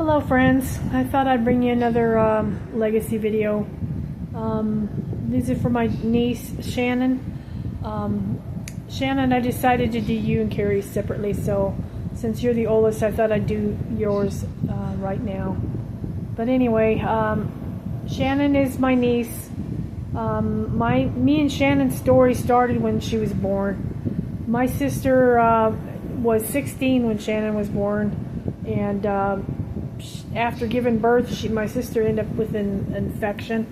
Hello friends, I thought I'd bring you another legacy video. These are for my niece Shannon. Shannon, I decided to do you and Carrie separately, so since you're the oldest I thought I'd do yours right now. But anyway, Shannon is my niece. Me and Shannon's story started when she was born. My sister was 16 when Shannon was born, and after giving birth, my sister ended up with an infection,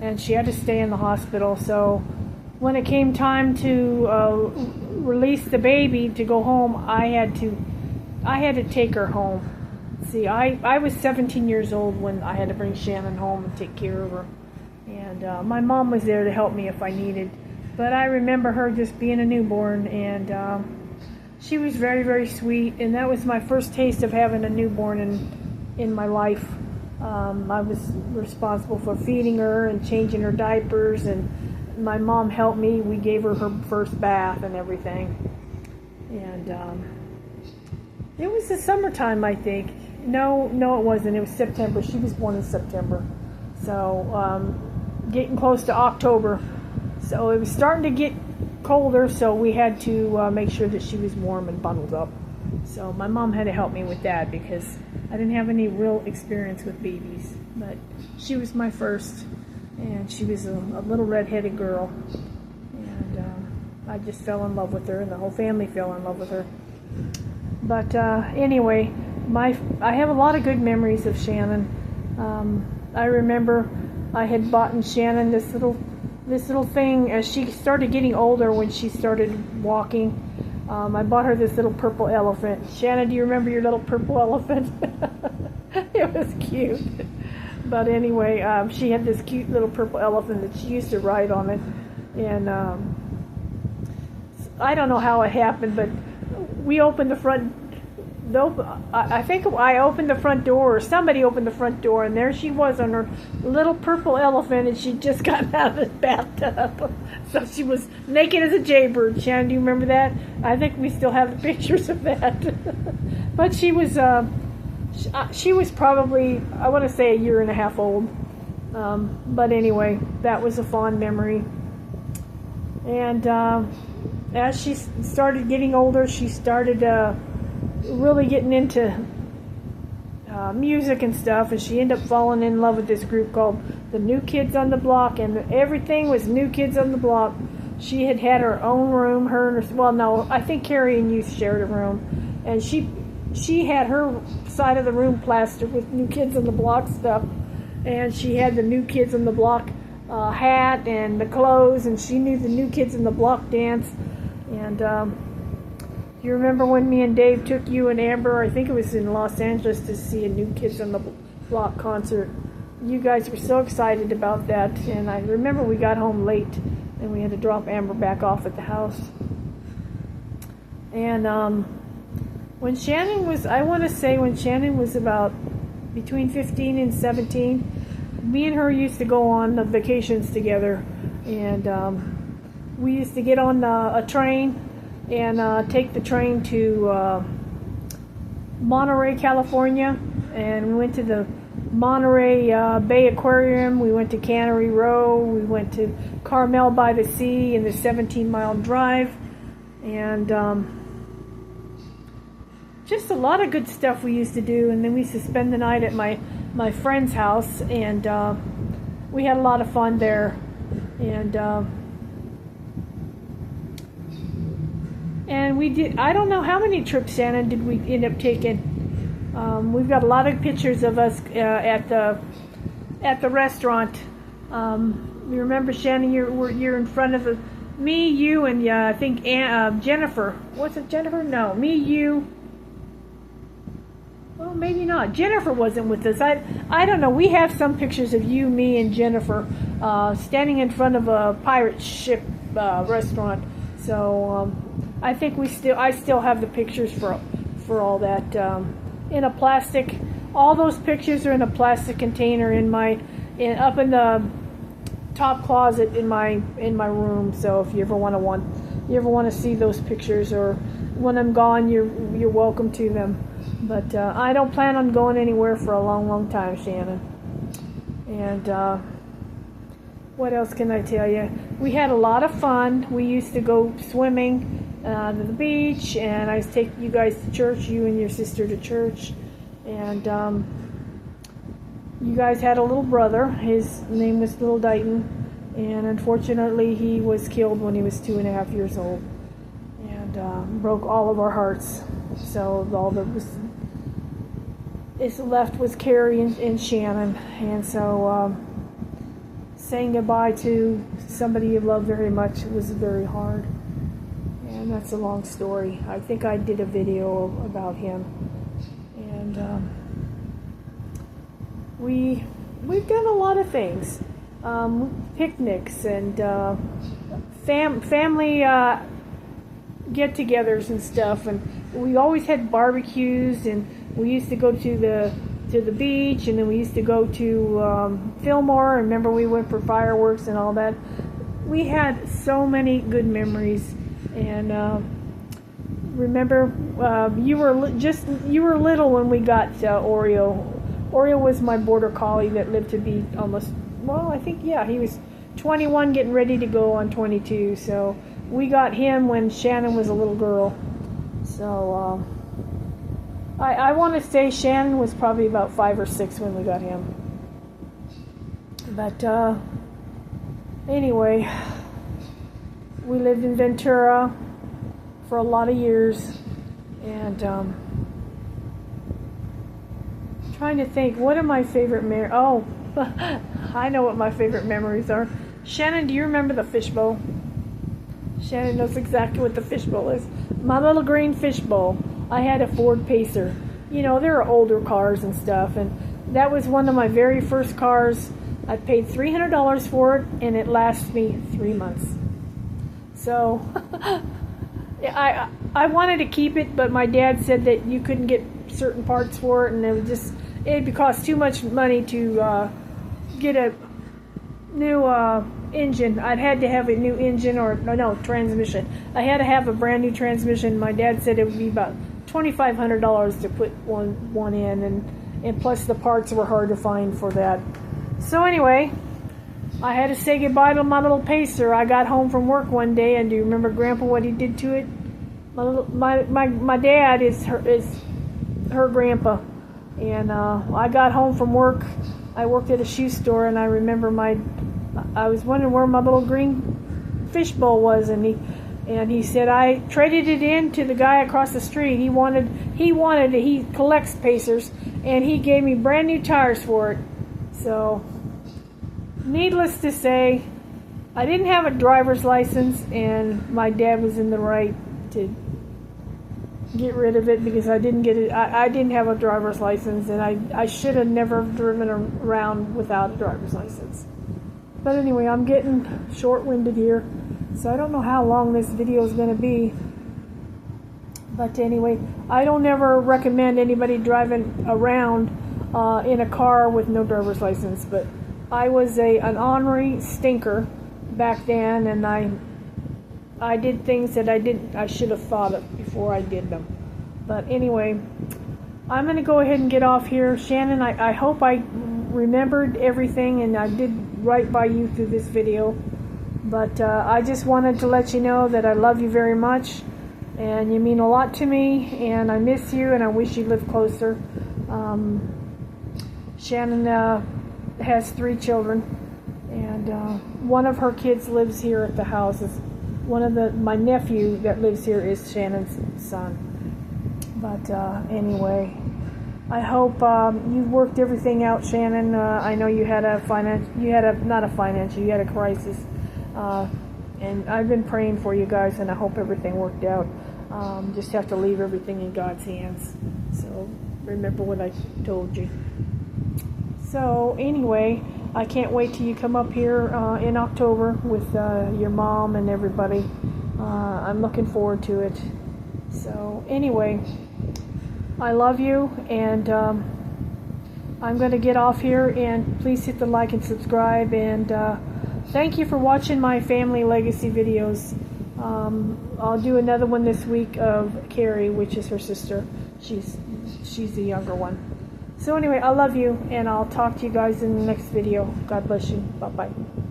and she had to stay in the hospital. So when it came time to release the baby to go home, I had to take her home. See, I was 17 years old when I had to bring Shannon home and take care of her, and my mom was there to help me if I needed. But I remember her just being a newborn, and she was very, very sweet, and that was my first taste of having a newborn in my life. I was responsible for feeding her and changing her diapers, and my mom helped me. We gave her her first bath and everything. And it was the summertime, I think. No, it wasn't. It was September. She was born in September. So getting close to October. So it was starting to get colder, so we had to make sure that she was warm and bundled up. So my mom had to help me with that because I didn't have any real experience with babies. But she was my first, and she was a little red-headed girl. And I just fell in love with her, and the whole family fell in love with her. But anyway, I have a lot of good memories of Shannon. I remember I had bought Shannon this little thing as she started getting older. When she started walking, I bought her this little purple elephant. Shannon, do you remember your little purple elephant? It was cute. But anyway, she had this cute little purple elephant that she used to ride on it. And I don't know how it happened, but we opened the front. I think I opened the front door, or somebody opened the front door, and there she was on her little purple elephant, and she'd just gotten out of the bathtub. So she was naked as a jaybird. Shannon, do you remember that? I think we still have the pictures of that. But she was probably, I want to say, a year and a half old. But anyway, that was a fond memory. And as she started getting older, she started really getting into music and stuff, and she ended up falling in love with this group called the New Kids on the Block, and everything was New Kids on the Block. She had her own room, I think Carrie and you shared a room, and she had her side of the room plastered with New Kids on the Block stuff, and she had the New Kids on the Block hat and the clothes, and she knew the New Kids on the Block dance. And you remember when me and Dave took you and Amber, I think it was in Los Angeles, to see a New Kids on the Block concert? You guys were so excited about that, and I remember we got home late and we had to drop Amber back off at the house. And when Shannon was, I want to say when Shannon was about between 15 and 17, me and her used to go on the vacations together, and we used to get on a train and take the train to Monterey, California, and we went to the Monterey Bay Aquarium. We went to Cannery Row. We went to Carmel by the Sea in the 17-mile drive, and just a lot of good stuff we used to do. And then we used to spend the night at my friend's house, and we had a lot of fun there. And we did, I don't know how many trips, Shannon, did we end up taking. We've got a lot of pictures of us at the restaurant. You remember, Shannon, you're in front of me, you, and I think Jennifer. Was it Jennifer? No, me, you. Well, maybe not. Jennifer wasn't with us. I don't know. We have some pictures of you, me, and Jennifer standing in front of a pirate ship restaurant. So I think I still have the pictures for all that in a plastic. All those pictures are in a plastic container up in the top closet in my room. So if you ever want to see those pictures, or when I'm gone, you're welcome to them. But I don't plan on going anywhere for a long, long time, Shannon. And what else can I tell you? We had a lot of fun. We used to go swimming to the beach, and I used to take you guys to church, you and your sister to church. And you guys had a little brother. His name was Little Dighton, and unfortunately he was killed when he was 2.5 years old, and broke all of our hearts. So all that was left was Carrie and Shannon, and so saying goodbye to somebody you love very much was very hard, and that's a long story. I think I did a video about him, and we've done a lot of things, picnics and family get-togethers and stuff, and we always had barbecues, and we used to go to the beach, and then we used to go to Fillmore. Remember, we went for fireworks and all that. We had so many good memories, and remember, you were little when we got Oreo. Oreo was my border collie that lived to be almost, well, I think, yeah, he was 21, getting ready to go on 22. So we got him when Shannon was a little girl. So I want to say Shannon was probably about 5 or 6 when we got him. But anyway, we lived in Ventura for a lot of years, and trying to think, what are my favorite memories? Oh, I know what my favorite memories are. Shannon, do you remember the fishbowl? Shannon knows exactly what the fishbowl is. My little green fishbowl. I had a Ford Pacer. You know, there are older cars and stuff, and that was one of my very first cars. I paid $300 for it, and it lasted me 3 months. So I wanted to keep it, but my dad said that you couldn't get certain parts for it, and it'd cost too much money to get a new engine. I'd had to have a new engine, or no, transmission. I had to have a brand new transmission. My dad said it would be about $2,500 to put one in, and plus the parts were hard to find for that. So anyway, I had to say goodbye to my little Pacer. I got home from work one day, and do you remember Grandpa, what he did to it? My dad is her grandpa, and I got home from work. I worked at a shoe store, and I remember I was wondering where my little green fishbowl was, and he said, I traded it in to the guy across the street. He collects Pacers, and he gave me brand new tires for it. So needless to say, I didn't have a driver's license, and my dad was in the right to get rid of it because I didn't get it. I didn't have a driver's license, and I should have never driven around without a driver's license. But anyway, I'm getting short-winded here, so I don't know how long this video is going to be. But anyway, I don't ever recommend anybody driving around in a car with no driver's license. But I was an ornery stinker back then, and I did things that I should have thought of before I did them. But anyway, I'm going to go ahead and get off here. Shannon, I hope I remembered everything, and I did right by you through this video. But I just wanted to let you know that I love you very much, and you mean a lot to me, and I miss you, and I wish you lived closer. Shannon has 3 children, and one of her kids lives here at the house. My nephew that lives here is Shannon's son. But anyway, I hope you worked everything out, Shannon. I know you had a crisis, and I've been praying for you guys, and I hope everything worked out. Just have to leave everything in God's hands. So remember what I told you. So anyway, I can't wait till you come up here in October with your mom and everybody. I'm looking forward to it. So anyway, I love you, and I'm going to get off here, and please hit the like and subscribe, and thank you for watching my family legacy videos. I'll do another one this week of Carrie, which is her sister. she's the younger one. So anyway, I love you, and I'll talk to you guys in the next video. God bless you. Bye-bye.